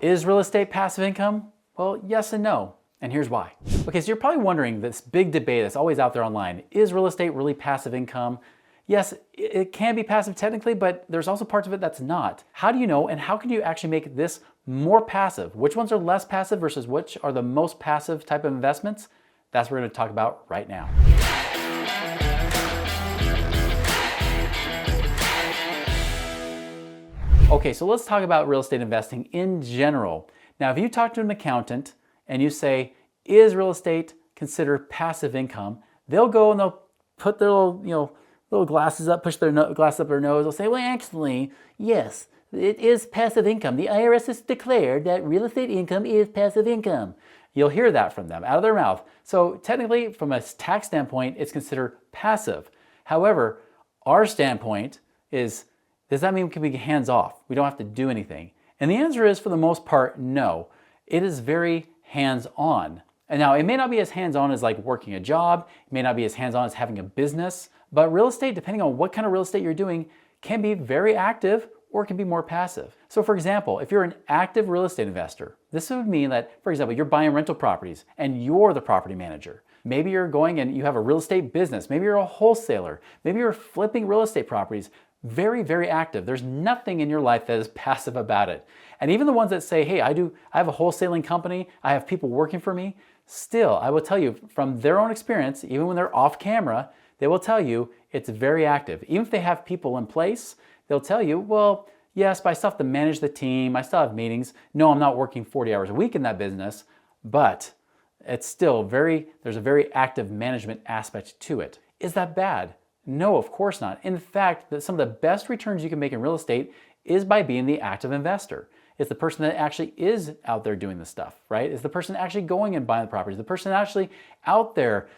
Is real estate passive income? Well, yes and no, and here's why. Okay, so you're probably wondering this big debate that's always out there online. Is real estate really passive income? Yes, it can be passive technically, but there's also parts of it that's not. How do you know, and how can you actually make this more passive? Which ones are less passive versus which are the most passive type of investments? That's what we're going to talk about right now. Okay, so let's talk about real estate investing in general. Now, if you talk to an accountant and you say, is real estate considered passive income? They'll go and they'll put their little glasses up, push their glasses up their nose. They'll say, well, actually, yes, it is passive income. The IRS has declared that real estate income is passive income. You'll hear that from them out of their mouth. So technically, from a tax standpoint, it's considered passive. However, our standpoint is, does that mean we can be hands-off? We don't have to do anything. And the answer is, for the most part, no. It is very hands-on. And now, it may not be as hands-on as like working a job. It may not be as hands-on as having a business. But real estate, depending on what kind of real estate you're doing, can be very active or it can be more passive. So for example, if you're an active real estate investor, this would mean that, for example, you're buying rental properties and you're the property manager. Maybe you're going and you have a real estate business. Maybe you're a wholesaler. Maybe you're flipping real estate properties. Very, very active. There's nothing in your life that is passive about it. And even the ones that say, hey, I have a wholesaling company, I have people working for me, still, I will tell you from their own experience, even when they're off camera, they will tell you it's very active. Even if they have people in place, they'll tell you, well, yes, but I still have to manage the team, I still have meetings. No, I'm not working 40 hours a week in that business, but it's still there's a very active management aspect to it. Is that bad? No, of course not. In fact, some of the best returns you can make in real estate is by being the active investor. It's the person that actually is out there doing the stuff, right? It's the person actually going and buying the properties, the person actually out there,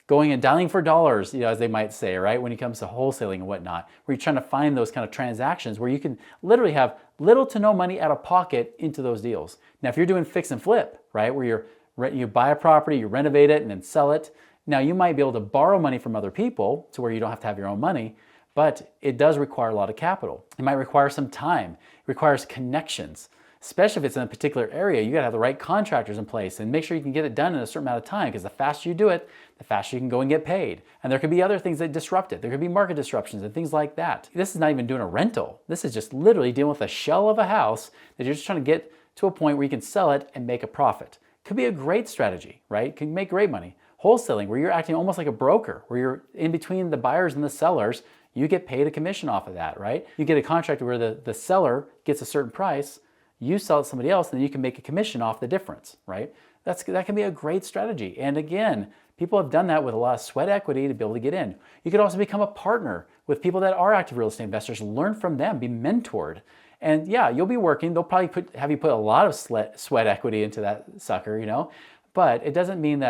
going and dialing for dollars, as they might say, right? When it comes to wholesaling and whatnot, where you're trying to find those kind of transactions where you can literally have little to no money out of pocket into those deals. Now, if you're doing fix and flip, right, where you buy a property, you renovate it and then sell it, now you might be able to borrow money from other people to where you don't have to have your own money, but it does require a lot of capital. It might require some time. It requires connections. Especially if it's in a particular area, you gotta have the right contractors in place and make sure you can get it done in a certain amount of time, because the faster you do it, the faster you can go and get paid. And there could be other things that disrupt it. There could be market disruptions and things like that. This is not even doing a rental. This is just literally dealing with a shell of a house that you're just trying to get to a point where you can sell it and make a profit. Could be a great strategy, right? Can make great money. Wholesaling, where you're acting almost like a broker, where you're in between the buyers and the sellers, you get paid a commission off of that, right? You get a contract where the seller gets a certain price, you sell it to somebody else, and then you can make a commission off the difference, right? That can be a great strategy. And again, people have done that with a lot of sweat equity to be able to get in. You could also become a partner with people that are active real estate investors, learn from them, be mentored. And yeah, you'll be working. They'll probably have you put a lot of sweat equity into that sucker, but it doesn't mean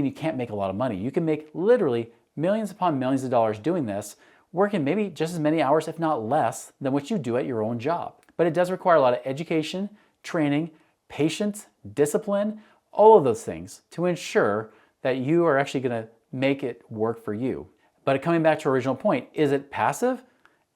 you can't make a lot of money. You can make literally millions upon millions of dollars doing this, working maybe just as many hours, if not less, than what you do at your own job. But it does require a lot of education, training, patience, discipline, all of those things to ensure that you are actually going to make it work for you. But coming back to our original point, is it passive?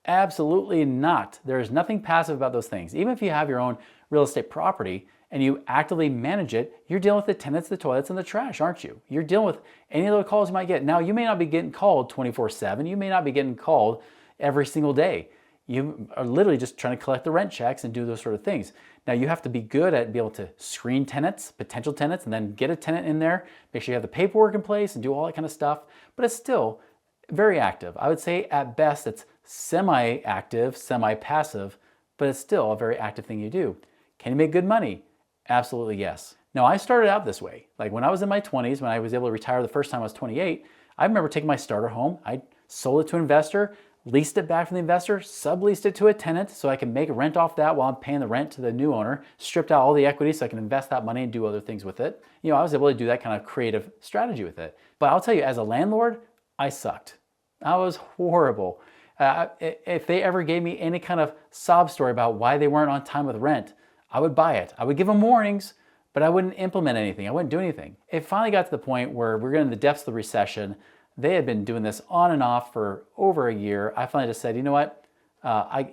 Absolutely not. There is nothing passive about those things. Even if you have your own real estate property and you actively manage it, you're dealing with the tenants, the toilets, and the trash, aren't you? You're dealing with any of the calls you might get. Now, you may not be getting called 24/7. You may not be getting called every single day. You are literally just trying to collect the rent checks and do those sort of things. Now, you have to be good at being able to screen tenants, potential tenants, and then get a tenant in there, make sure you have the paperwork in place and do all that kind of stuff. But it's still very active. I would say at best it's semi-active, semi-passive, but it's still a very active thing you do. Can you make good money? Absolutely yes. Now, I started out this way. Like when I was in my 20s, when I was able to retire the first time I was 28, I remember taking my starter home, I sold it to an investor, leased it back from the investor, subleased it to a tenant so I can make rent off that while I'm paying the rent to the new owner, stripped out all the equity so I can invest that money and do other things with it. I was able to do that kind of creative strategy with it. But I'll tell you, as a landlord, I sucked. I was horrible. If they ever gave me any kind of sob story about why they weren't on time with rent, I would buy it. I would give them warnings, but I wouldn't implement anything. I wouldn't do anything. It finally got to the point where we're in the depths of the recession. They had been doing this on and off for over a year. I finally just said, you know what?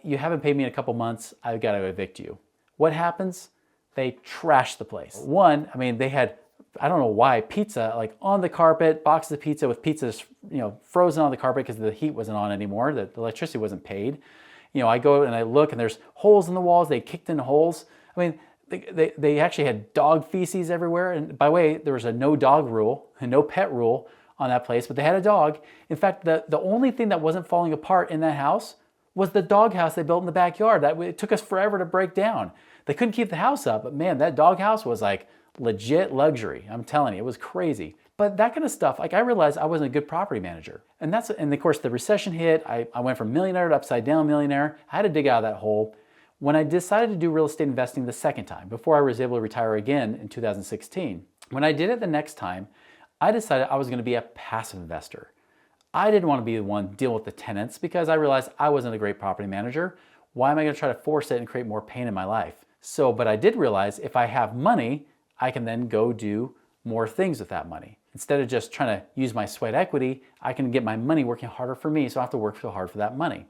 You haven't paid me in a couple months. I've got to evict you. What happens? They trash the place. One, I mean, they had, I don't know why, pizza like on the carpet, boxes of pizza with pizzas, frozen on the carpet because the heat wasn't on anymore, the electricity wasn't paid. I go and I look and there's holes in the walls, they kicked in holes. I mean, they actually had dog feces everywhere. And by the way, there was a no dog rule, a no pet rule on that place, but they had a dog. In fact, the only thing that wasn't falling apart in that house was the dog house they built in the backyard. It took us forever to break down. They couldn't keep the house up, but man, that dog house was like legit luxury. I'm telling you, it was crazy. But that kind of stuff, like I realized I wasn't a good property manager. And of course the recession hit. I went from millionaire to upside down millionaire. I had to dig out of that hole. When I decided to do real estate investing the second time, before I was able to retire again in 2016, when I did it the next time, I decided I was going to be a passive investor. I didn't want to be the one dealing with the tenants because I realized I wasn't a great property manager. Why am I going to try to force it and create more pain in my life? But I did realize if I have money, I can then go do more things with that money. Instead of just trying to use my sweat equity, I can get my money working harder for me, so I don't have to work so hard for that money.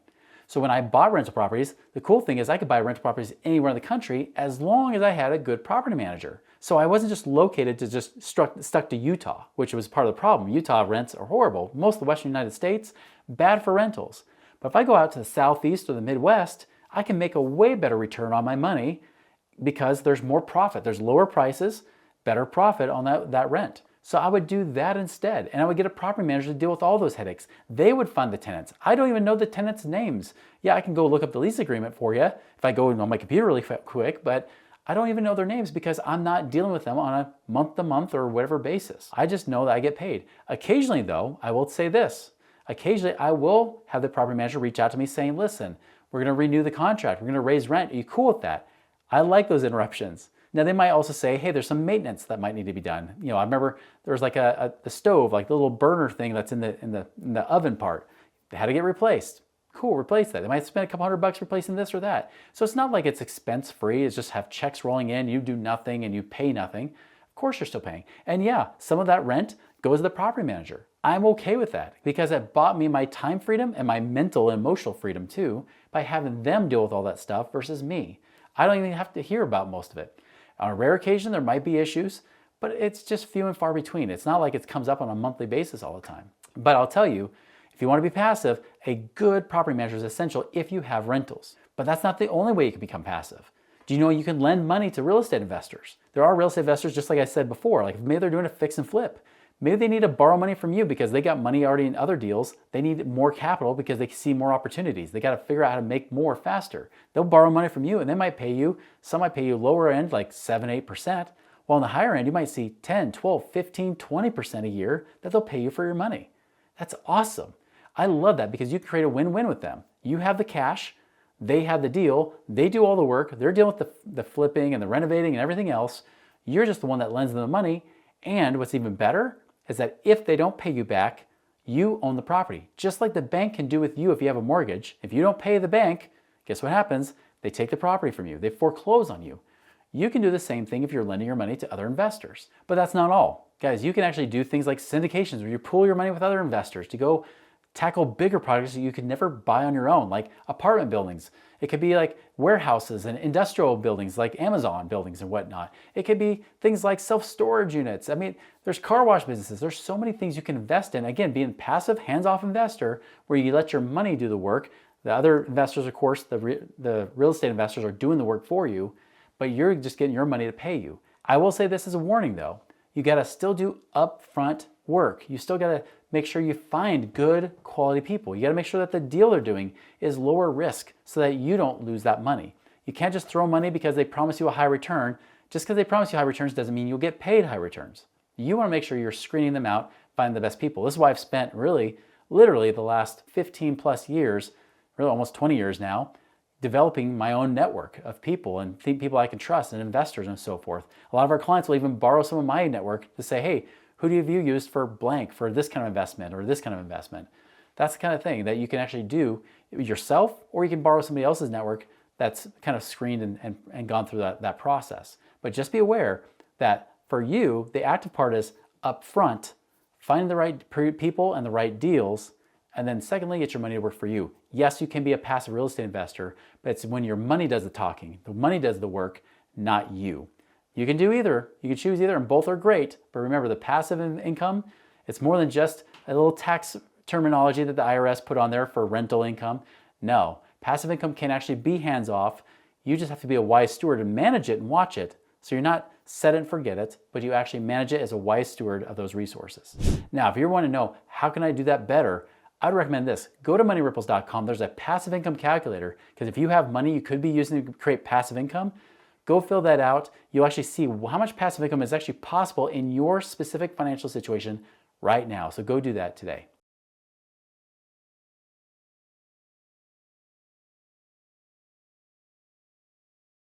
So when I bought rental properties, the cool thing is I could buy rental properties anywhere in the country as long as I had a good property manager. So I wasn't just located to just stuck to Utah, which was part of the problem. Utah rents are horrible. Most of the Western United States, bad for rentals. But if I go out to the Southeast or the Midwest, I can make a way better return on my money because there's more profit. There's lower prices, better profit on that rent. So I would do that instead, and I would get a property manager to deal with all those headaches. They would fund the tenants. I don't even know the tenants' names. Yeah, I can go look up the lease agreement for you if I go on my computer really quick, but I don't even know their names because I'm not dealing with them on a month-to-month or whatever basis. I just know that I get paid. Occasionally, though, I will say this. Occasionally, I will have the property manager reach out to me saying, listen, we're going to renew the contract. We're going to raise rent. Are you cool with that? I like those interruptions. Now they might also say, hey, there's some maintenance that might need to be done. I remember there was like a stove, like the little burner thing that's in the oven part. They had to get replaced. Cool, replace that. They might spend a couple $100 replacing this or that. So it's not like it's expense free. It's just have checks rolling in, you do nothing and you pay nothing. Of course you're still paying. And yeah, some of that rent goes to the property manager. I'm okay with that because it bought me my time freedom and my mental and emotional freedom too by having them deal with all that stuff versus me. I don't even have to hear about most of it. On a rare occasion, there might be issues, but it's just few and far between. It's not like it comes up on a monthly basis all the time. But I'll tell you, if you want to be passive, a good property manager is essential if you have rentals. But that's not the only way you can become passive. Do you know you can lend money to real estate investors? There are real estate investors, just like I said before, like maybe they're doing a fix and flip. Maybe they need to borrow money from you because they got money already in other deals. They need more capital because they see more opportunities. They got to figure out how to make more faster. They'll borrow money from you and they might pay you, some might pay you lower end like 7-8%, while on the higher end you might see 10, 12, 15, 20% a year that they'll pay you for your money. That's awesome. I love that because you create a win-win with them. You have the cash, they have the deal, they do all the work, they're dealing with the flipping and the renovating and everything else. You're just the one that lends them the money, and what's even better is that if they don't pay you back, you own the property. Just like the bank can do with you if you have a mortgage. If you don't pay the bank, guess what happens? They take the property from you. They foreclose on you. You can do the same thing if you're lending your money to other investors. But that's not all. Guys, you can actually do things like syndications where you pool your money with other investors to go tackle bigger projects that you could never buy on your own, like apartment buildings. It could be like warehouses and industrial buildings like Amazon buildings and whatnot. It could be things like self-storage units. I mean, there's car wash businesses. There's so many things you can invest in. Again, being a passive, hands-off investor where you let your money do the work. The other investors, of course, the real estate investors are doing the work for you, but you're just getting your money to pay you. I will say this as a warning though. You gotta still do upfront work. You still gotta make sure you find good quality people. You gotta make sure that the deal they're doing is lower risk so that you don't lose that money. You can't just throw money because they promise you a high return. Just because they promise you high returns doesn't mean you'll get paid high returns. You wanna make sure you're screening them out, finding the best people. This is why I've spent literally the last 15 plus years, really almost 20 years now, developing my own network of people and people I can trust and investors and so forth. A lot of our clients will even borrow some of my network to say, hey, who do you use for blank, for this kind of investment or this kind of investment? That's the kind of thing that you can actually do yourself, or you can borrow somebody else's network that's kind of screened and gone through that process. But just be aware that for you, the active part is upfront, finding the right people and the right deals, And then secondly, get your money to work for you. Yes, you can be a passive real estate investor, but it's when your money does the talking. The money does the work, not you. You can do either. You can choose either, and both are great. But remember, the passive income, it's more than just a little tax terminology that the IRS put on there for rental income. No, passive income can actually be hands-off. You just have to be a wise steward and manage it and watch it. So you're not set it and forget it, but you actually manage it as a wise steward of those resources. Now, if you want to know, how can I do that better? I'd recommend this. Go to moneyripples.com. There's a passive income calculator, because if you have money you could be using to create passive income, go fill that out. You'll actually see how much passive income is actually possible in your specific financial situation right now. So go do that today.